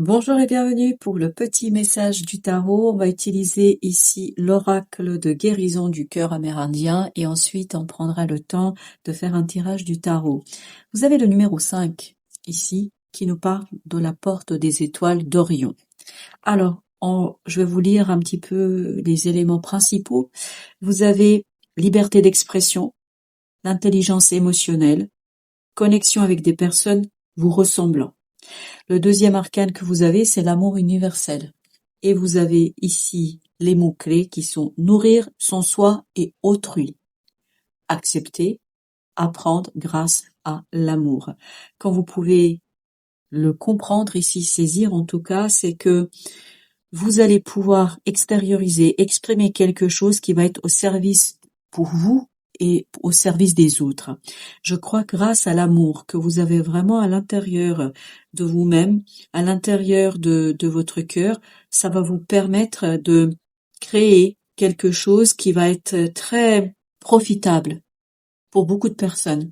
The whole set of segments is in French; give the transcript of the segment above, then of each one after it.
Bonjour et bienvenue pour le petit message du tarot. On va utiliser ici l'oracle de guérison du cœur amérindien et ensuite on prendra le temps de faire un tirage du tarot. Vous avez le numéro 5 ici qui nous parle de la porte des étoiles d'Orion. Alors, je vais vous lire un petit peu les éléments principaux. Vous avez liberté d'expression, l'intelligence émotionnelle, connexion avec des personnes vous ressemblant. Le deuxième arcane que vous avez, c'est l'amour universel. Et vous avez ici les mots-clés qui sont nourrir son soi et autrui. Accepter, apprendre grâce à l'amour. Quand vous pouvez le comprendre ici, saisir en tout cas, c'est que vous allez pouvoir extérioriser, exprimer quelque chose qui va être au service pour vous et au service des autres. Je crois que grâce à l'amour que vous avez vraiment à l'intérieur de vous-même, à l'intérieur de votre cœur, ça va vous permettre de créer quelque chose qui va être très profitable pour beaucoup de personnes.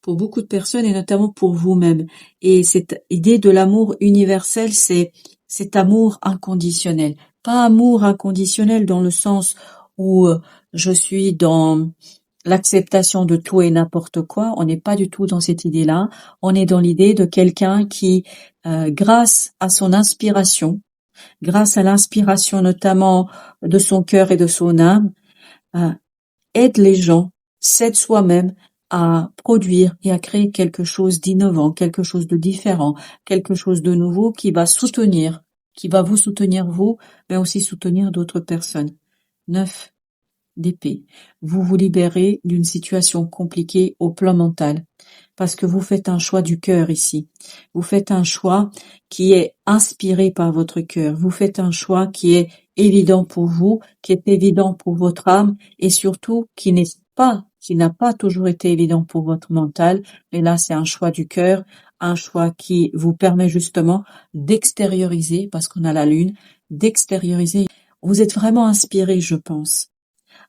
Pour beaucoup de personnes et notamment pour vous-même. Et cette idée de l'amour universel, c'est cet amour inconditionnel. Pas amour inconditionnel dans le sens où je suis dans l'acceptation de tout et n'importe quoi. On n'est pas du tout dans cette idée-là. On est dans l'idée de quelqu'un qui, grâce à son inspiration, grâce à l'inspiration notamment de son cœur et de son âme, euh, aide les gens, s'aide soi-même à produire et à créer quelque chose d'innovant, quelque chose de différent, quelque chose de nouveau qui va soutenir, qui va vous soutenir vous, mais aussi soutenir d'autres personnes. 9 d'épée. Vous vous libérez d'une situation compliquée au plan mental, parce que vous faites un choix du cœur ici. Vous faites un choix qui est inspiré par votre cœur. Vous faites un choix qui est évident pour vous, qui est évident pour votre âme, et surtout qui n'a pas toujours été évident pour votre mental. Mais là, c'est un choix du cœur, un choix qui vous permet justement d'extérioriser, parce qu'on a la lune, d'extérioriser. Vous êtes vraiment inspiré, je pense,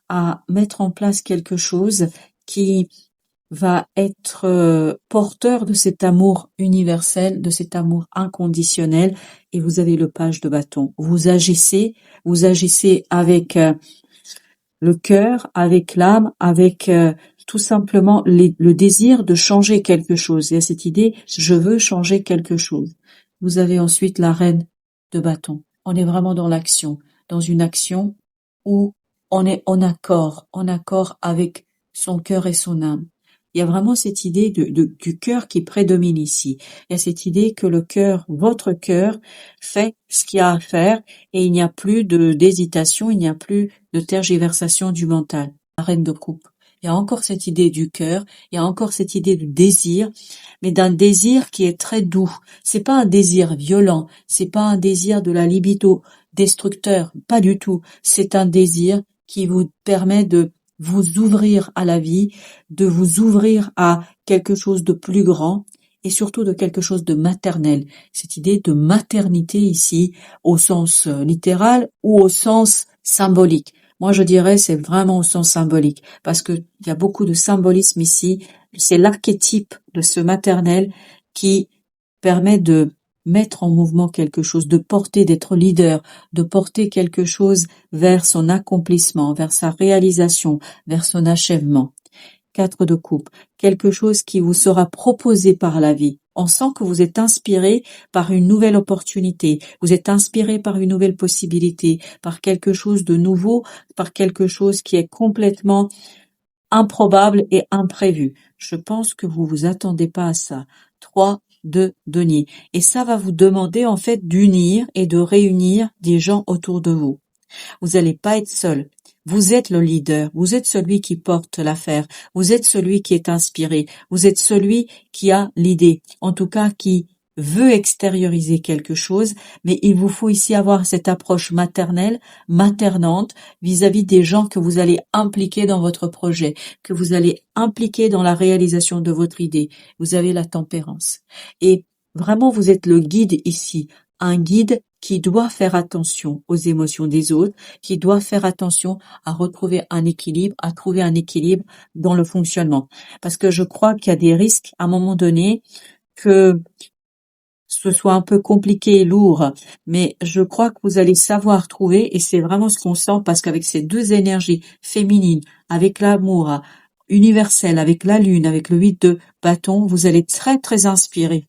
à mettre en place quelque chose qui va être porteur de cet amour universel, de cet amour inconditionnel, et vous avez le page de bâton. Vous agissez avec le cœur, avec l'âme, avec tout simplement le désir de changer quelque chose. Il y a cette idée, je veux changer quelque chose. Vous avez ensuite la reine de bâton. On est vraiment dans l'action, dans une action où on est en accord avec son cœur et son âme. Il y a vraiment cette idée du cœur qui prédomine ici. Il y a cette idée que le cœur, votre cœur, fait ce qu'il y a à faire et il n'y a plus d'hésitation, il n'y a plus de tergiversation du mental. La reine de coupe. Il y a encore cette idée du cœur, il y a encore cette idée du désir, mais d'un désir qui est très doux. C'est pas un désir violent, c'est pas un désir de la libido destructeur, pas du tout. C'est un désir qui vous permet de vous ouvrir à la vie, de vous ouvrir à quelque chose de plus grand et surtout de quelque chose de maternel. Cette idée de maternité ici, au sens littéral ou au sens symbolique. Moi, je dirais c'est vraiment au sens symbolique parce que il y a beaucoup de symbolisme ici. C'est l'archétype de ce maternel qui permet de mettre en mouvement quelque chose, de porter, d'être leader, de porter quelque chose vers son accomplissement, vers sa réalisation, vers son achèvement. 4 de coupe, quelque chose qui vous sera proposé par la vie. On sent que vous êtes inspiré par une nouvelle opportunité, vous êtes inspiré par une nouvelle possibilité, par quelque chose de nouveau, par quelque chose qui est complètement improbable et imprévu. Je pense que vous vous attendez pas à ça. 3 de denier. Et ça va vous demander en fait d'unir et de réunir des gens autour de vous. Vous n'allez pas être seul. Vous êtes le leader, vous êtes celui qui porte l'affaire, vous êtes celui qui est inspiré, vous êtes celui qui a l'idée, en tout cas qui veut extérioriser quelque chose, mais il vous faut ici avoir cette approche maternelle, maternante, vis-à-vis des gens que vous allez impliquer dans votre projet, que vous allez impliquer dans la réalisation de votre idée. Vous avez la tempérance. Et vraiment, vous êtes le guide ici, un guide qui doit faire attention aux émotions des autres, qui doit faire attention à retrouver un équilibre, à trouver un équilibre dans le fonctionnement. Parce que je crois qu'il y a des risques à un moment donné que ce soit un peu compliqué et lourd, mais je crois que vous allez savoir trouver, et c'est vraiment ce qu'on sent, parce qu'avec ces deux énergies féminines, avec l'amour universel, avec la lune, avec le 8 de bâton, vous allez très très inspiré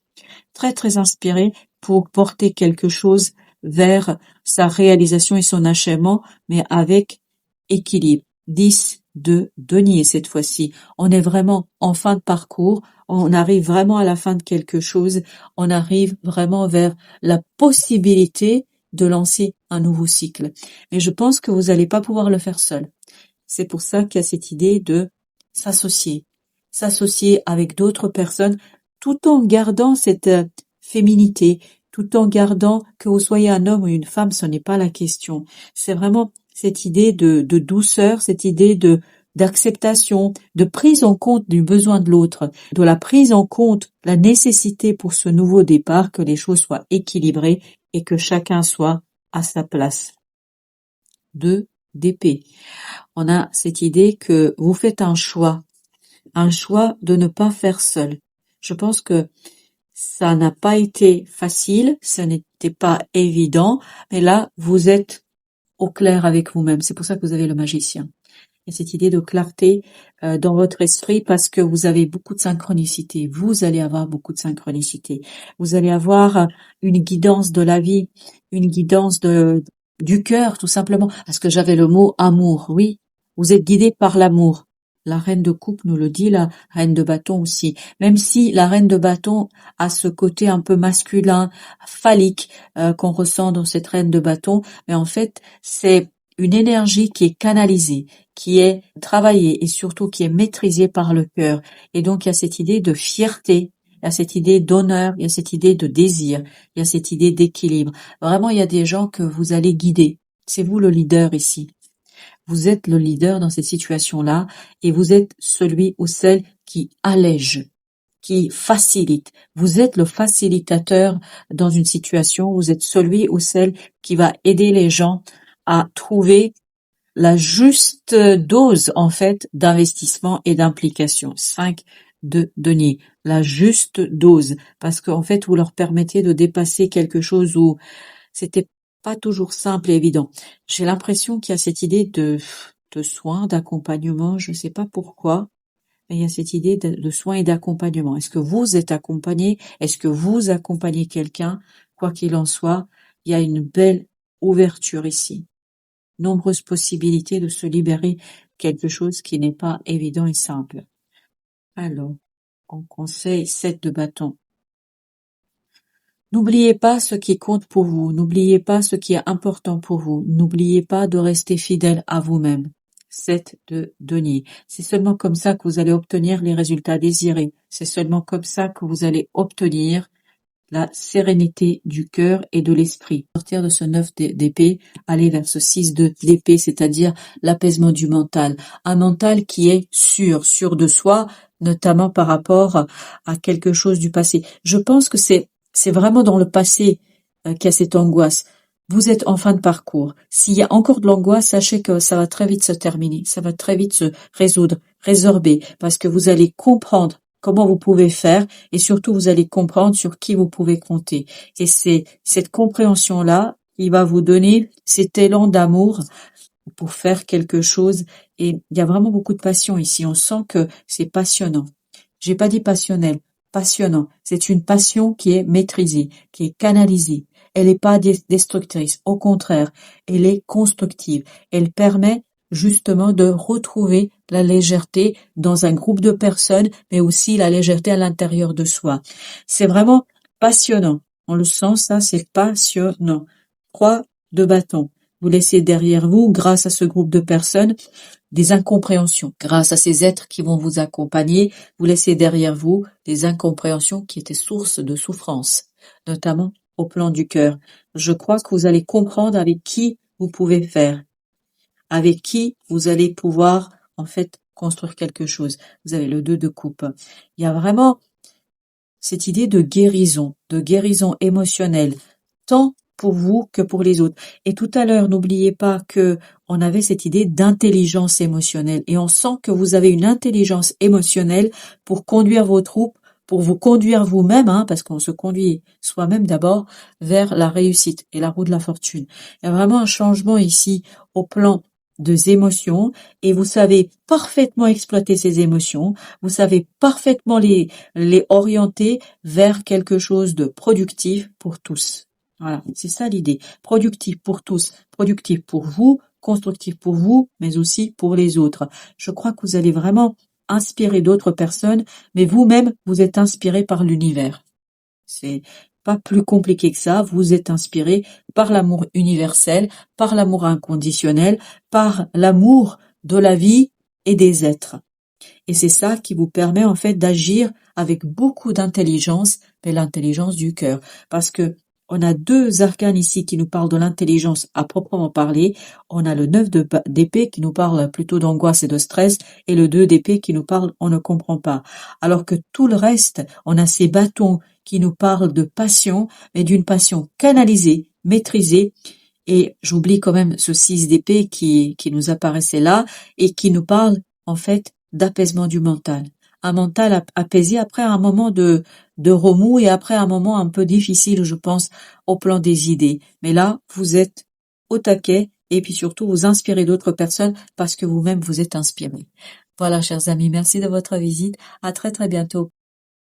pour porter quelque chose vers sa réalisation et son achèvement, mais avec équilibre. 10 de denier cette fois-ci. On est vraiment en fin de parcours, on arrive vraiment à la fin de quelque chose, on arrive vraiment vers la possibilité de lancer un nouveau cycle. Mais je pense que vous n'allez pas pouvoir le faire seul. C'est pour ça qu'il y a cette idée de s'associer, s'associer avec d'autres personnes, tout en gardant cette féminité, tout en gardant que vous soyez un homme ou une femme, ce n'est pas la question. C'est vraiment cette idée de douceur, cette idée d'acceptation, de prise en compte du besoin de l'autre, de la prise en compte, la nécessité pour ce nouveau départ que les choses soient équilibrées et que chacun soit à sa place. 2 d'épée. On a cette idée que vous faites un choix de ne pas faire seul. Je pense que ça n'a pas été facile, ça n'était pas évident, mais là, vous êtes au clair avec vous-même. C'est pour ça que vous avez le magicien. Et cette idée de clarté dans votre esprit, parce que vous avez beaucoup de synchronicité. Vous allez avoir beaucoup de synchronicité. Vous allez avoir une guidance de la vie, une guidance du cœur, tout simplement. Parce que j'avais le mot amour, oui. Vous êtes guidé par l'amour. La reine de coupe nous le dit, la reine de bâton aussi. Même si la reine de bâton a ce côté un peu masculin, phallique, qu'on ressent dans cette reine de bâton, mais en fait, c'est une énergie qui est canalisée, qui est travaillée et surtout qui est maîtrisée par le cœur. Et donc, il y a cette idée de fierté, il y a cette idée d'honneur, il y a cette idée de désir, il y a cette idée d'équilibre. Vraiment, il y a des gens que vous allez guider. C'est vous le leader ici. Vous êtes le leader dans cette situation-là et vous êtes celui ou celle qui allège, qui facilite. Vous êtes le facilitateur dans une situation, vous êtes celui ou celle qui va aider les gens à trouver la juste dose, en fait, d'investissement et d'implication. 5 de denier. La juste dose. Parce qu'en fait, vous leur permettez de dépasser quelque chose où c'était pas toujours simple et évident. J'ai l'impression qu'il y a cette idée de soins, d'accompagnement, je ne sais pas pourquoi, mais il y a cette idée de soins et d'accompagnement. Est-ce que vous êtes accompagné? Est-ce que vous accompagnez quelqu'un? Quoi qu'il en soit, il y a une belle ouverture ici. Nombreuses possibilités de se libérer quelque chose qui n'est pas évident et simple. Alors, en conseil 7 de bâton. N'oubliez pas ce qui compte pour vous, n'oubliez pas ce qui est important pour vous, n'oubliez pas de rester fidèle à vous-même. 7 de denier. C'est seulement comme ça que vous allez obtenir les résultats désirés. C'est seulement comme ça que vous allez obtenir la sérénité du cœur et de l'esprit. Sortir de ce 9 d'épée, aller vers ce 6 d'épée, c'est-à-dire l'apaisement du mental. Un mental qui est sûr de soi, notamment par rapport à quelque chose du passé. Je pense que c'est vraiment dans le passé qu'il y a cette angoisse. Vous êtes en fin de parcours. S'il y a encore de l'angoisse, sachez que ça va très vite se terminer. Ça va très vite se résorber, parce que vous allez comprendre comment vous pouvez faire et surtout vous allez comprendre sur qui vous pouvez compter. Et c'est cette compréhension-là qui va vous donner cet élan d'amour pour faire quelque chose. Et il y a vraiment beaucoup de passion ici. On sent que c'est passionnant. J'ai pas dit passionnel, passionnant. C'est une passion qui est maîtrisée, qui est canalisée. Elle n'est pas destructrice. Au contraire, elle est constructive. Elle permet justement de retrouver la légèreté dans un groupe de personnes, mais aussi la légèreté à l'intérieur de soi. C'est vraiment passionnant. On le sent, ça, c'est passionnant. 3 de bâton. Vous laissez derrière vous, grâce à ce groupe de personnes, des incompréhensions. Grâce à ces êtres qui vont vous accompagner, vous laissez derrière vous des incompréhensions qui étaient source de souffrance, notamment au plan du cœur. Je crois que vous allez comprendre avec qui vous pouvez faire, avec qui vous allez pouvoir, en fait, construire quelque chose. Vous avez le 2 de coupe. Il y a vraiment cette idée de guérison émotionnelle, tant pour vous que pour les autres. Et tout à l'heure, n'oubliez pas que on avait cette idée d'intelligence émotionnelle et on sent que vous avez une intelligence émotionnelle pour conduire vos troupes, pour vous conduire vous-même, hein, parce qu'on se conduit soi-même d'abord vers la réussite et la roue de la fortune. Il y a vraiment un changement ici au plan des émotions et vous savez parfaitement exploiter ces émotions, vous savez parfaitement les orienter vers quelque chose de productif pour tous. Voilà, c'est ça l'idée. Productif pour tous, productif pour vous, constructif pour vous, mais aussi pour les autres. Je crois que vous allez vraiment inspirer d'autres personnes, mais vous-même, vous êtes inspiré par l'univers. C'est pas plus compliqué que ça. Vous êtes inspiré par l'amour universel, par l'amour inconditionnel, par l'amour de la vie et des êtres. Et c'est ça qui vous permet en fait d'agir avec beaucoup d'intelligence, mais l'intelligence du cœur. Parce que on a deux arcanes ici qui nous parlent de l'intelligence à proprement parler. On a le 9 d'épée qui nous parle plutôt d'angoisse et de stress et le 2 d'épée qui nous parle on ne comprend pas. Alors que tout le reste, on a ces bâtons qui nous parlent de passion, mais d'une passion canalisée, maîtrisée. Et j'oublie quand même ce 6 d'épée qui nous apparaissait là et qui nous parle en fait d'apaisement du mental. Un mental apaisé après un moment de remous et après un moment un peu difficile, je pense, au plan des idées. Mais là, vous êtes au taquet et puis surtout vous inspirez d'autres personnes parce que vous-même vous êtes inspiré. Voilà, chers amis, merci de votre visite. À très très bientôt.